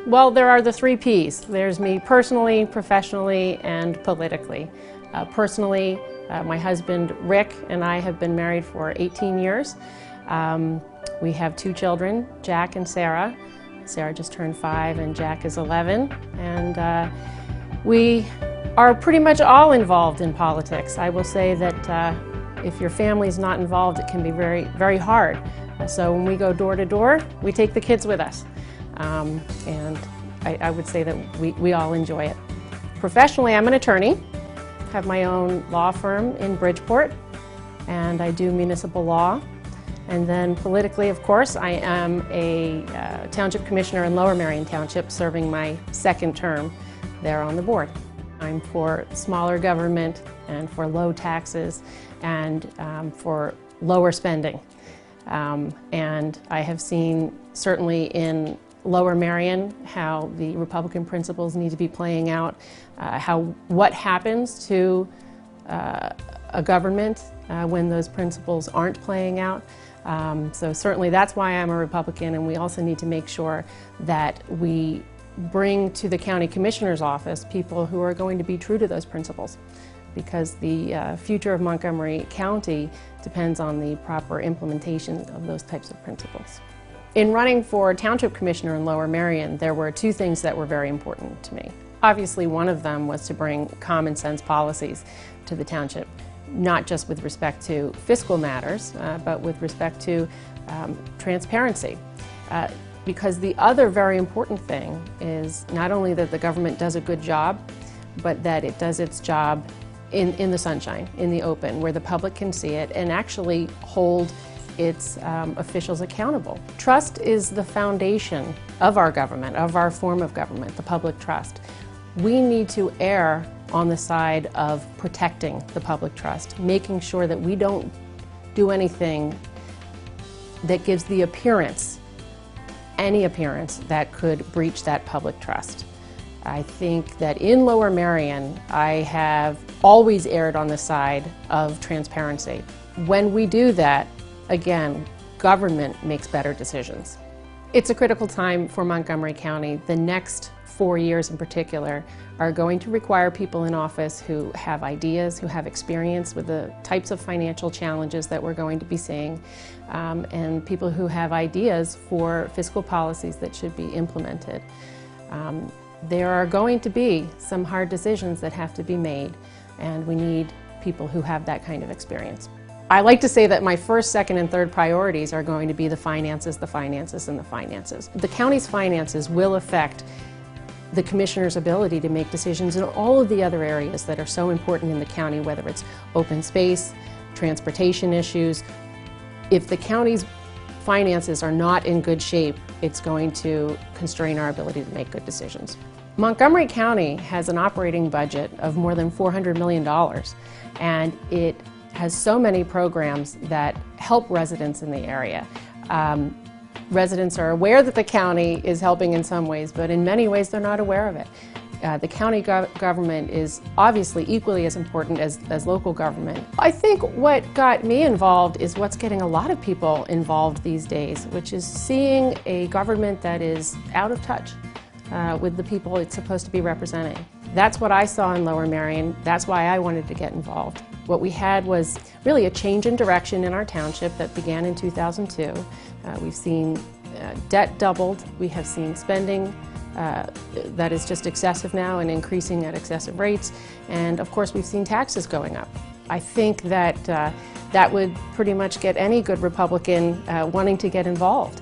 Well, there are the 3 Ps. There's me personally, professionally, and politically. Personally, my husband Rick and I have been married for 18 years. We have 2 children, Jack and Sarah. Sarah just turned 5 and Jack is 11. And we are pretty much all involved in politics. I will say that if your family is not involved, it can be very, very hard. So when we go door to door, we take the kids with us. And I would say that we all enjoy it. Professionally, I'm an attorney. I have my own law firm in Bridgeport, and I do municipal law. And then politically, of course, I am a Township Commissioner in Lower Merion Township, serving my 2nd term there on the board. I'm for smaller government and for low taxes and for lower spending. And I have seen, certainly in Lower Merion, how the Republican principles need to be playing out, what happens to a government when those principles aren't playing out. So certainly that's why I'm a Republican, and we also need to make sure that we bring to the County Commissioner's office people who are going to be true to those principles, because the future of Montgomery County depends on the proper implementation of those types of principles. In running for Township Commissioner in Lower Merion, there were 2 things that were very important to me. Obviously, one of them was to bring common sense policies to the township, not just with respect to fiscal matters, but with respect to transparency. Because the other very important thing is not only that the government does a good job, but that it does its job in the sunshine, in the open, where the public can see it and actually hold its officials accountable. Trust is the foundation of our government, of our form of government, the public trust. We need to err on the side of protecting the public trust, making sure that we don't do anything that gives the appearance, any appearance, that could breach that public trust. I think that in Lower Merion, I have always erred on the side of transparency. When we do that, again, government makes better decisions. It's a critical time for Montgomery County. The next 4 years in particular are going to require people in office who have ideas, who have experience with the types of financial challenges that we're going to be seeing, and people who have ideas for fiscal policies that should be implemented. There are going to be some hard decisions that have to be made, and we need people who have that kind of experience. I like to say that my 1st, 2nd, and 3rd priorities are going to be the finances, the finances, and the finances. The county's finances will affect the Commissioner's ability to make decisions in all of the other areas that are so important in the county, whether it's open space, transportation issues. If the county's finances are not in good shape, it's going to constrain our ability to make good decisions. Montgomery County has an operating budget of more than $400 million, and it has so many programs that help residents in the area. Residents are aware that the county is helping in some ways, but in many ways they're not aware of it. The county government is obviously equally as important as local government. I think what got me involved is what's getting a lot of people involved these days, which is seeing a government that is out of touch with the people it's supposed to be representing. That's what I saw in Lower Merion. That's why I wanted to get involved. What we had was really a change in direction in our township that began in 2002. We've seen debt doubled. We have seen spending that is just excessive now and increasing at excessive rates. And of course, we've seen taxes going up. I think that that would pretty much get any good Republican wanting to get involved.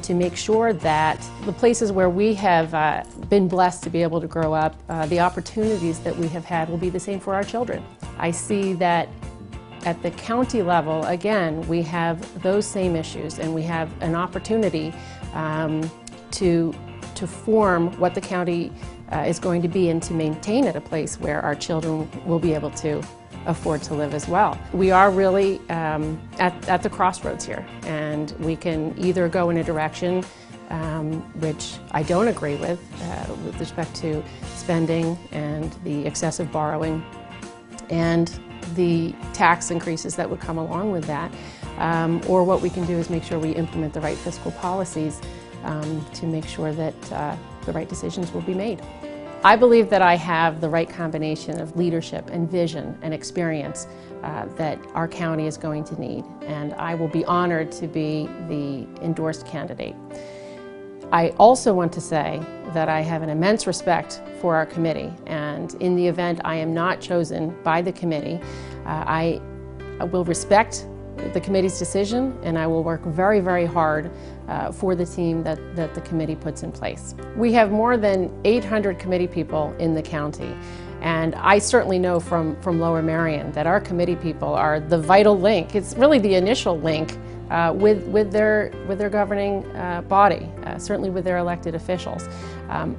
To make sure that the places where we have been blessed to be able to grow up, the opportunities that we have had will be the same for our children. I see that at the county level, again, we have those same issues, and we have an opportunity to form what the county is going to be and to maintain it a place where our children will be able to afford to live as well. We are really at the crossroads here, and we can either go in a direction which I don't agree with respect to spending and the excessive borrowing and the tax increases that would come along with that, or what we can do is make sure we implement the right fiscal policies to make sure that the right decisions will be made. I believe that I have the right combination of leadership and vision and experience that our county is going to need, and I will be honored to be the endorsed candidate. I also want to say that I have an immense respect for our committee, and in the event I am not chosen by the committee, I will respect the committee's decision, and I will work very, very hard for the team that the committee puts in place. We have more than 800 committee people in the county, and I certainly know from Lower Merion that our committee people are the vital link. It's really the initial link with their governing body, certainly with their elected officials.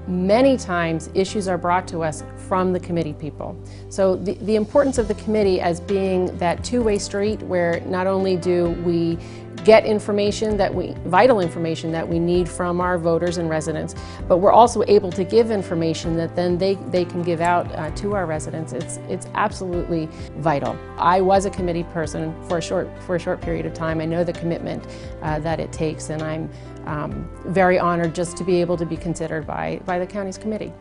Many times issues are brought to us from the committee people. So the importance of the committee as being that two-way street where not only do we get information vital information that we need from our voters and residents, but we're also able to give information that then they can give out to our residents. It's absolutely vital. I was a committee person for a short period of time. I know the commitment that it takes, and I'm very honored just to be able to be considered by the county's committee.